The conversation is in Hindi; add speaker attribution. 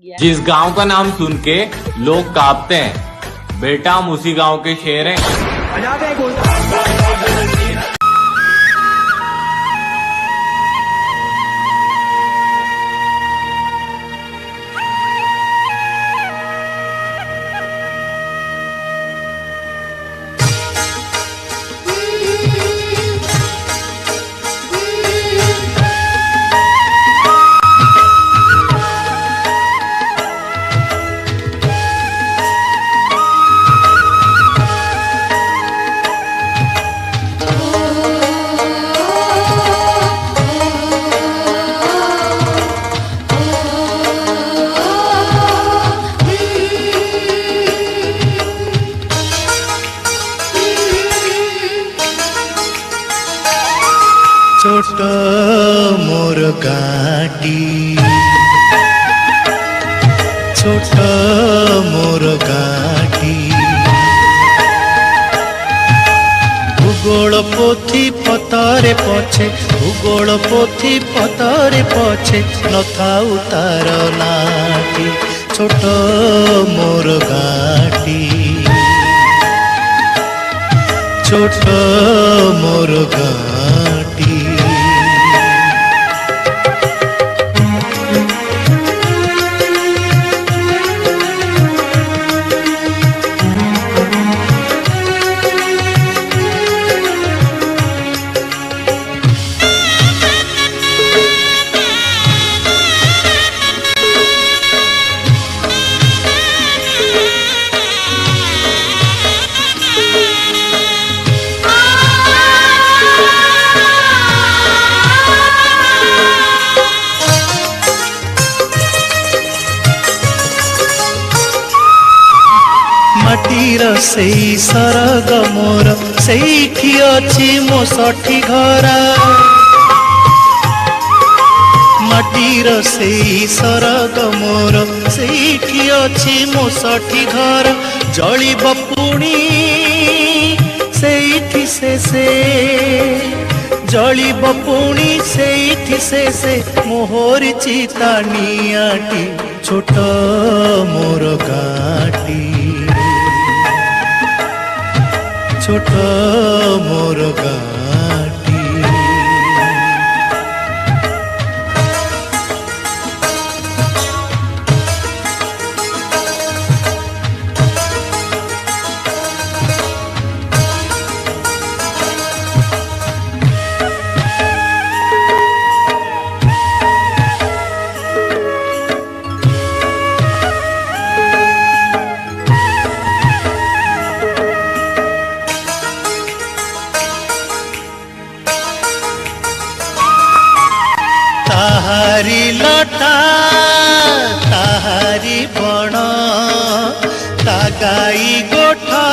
Speaker 1: जिस गांव का नाम सुन के लोग कांपते हैं, बेटा हम उसी गांव के शेर हैं।
Speaker 2: छोट मोर गाटी, छोट मोर गाटी, भूगोल पोथी पतरे पछे, भूगोल पोथी पतरे पछे नथाउ तार नाटी। छोट मोर गाटी, छोट मोर गाटी, माटीर सेई सरग मोर सेठी अछि मो सठी घरा। माटीर सेई सरग मोर सेठी अछि मो सठी घर। जलिब पुणी सेठी से जलिब पुणी सेठी से मोहर चिता नियाटी। छोट मोर गाटी, छोट मोर गाटी, ताहारी लटा ताहारी बण ता गाई गोठा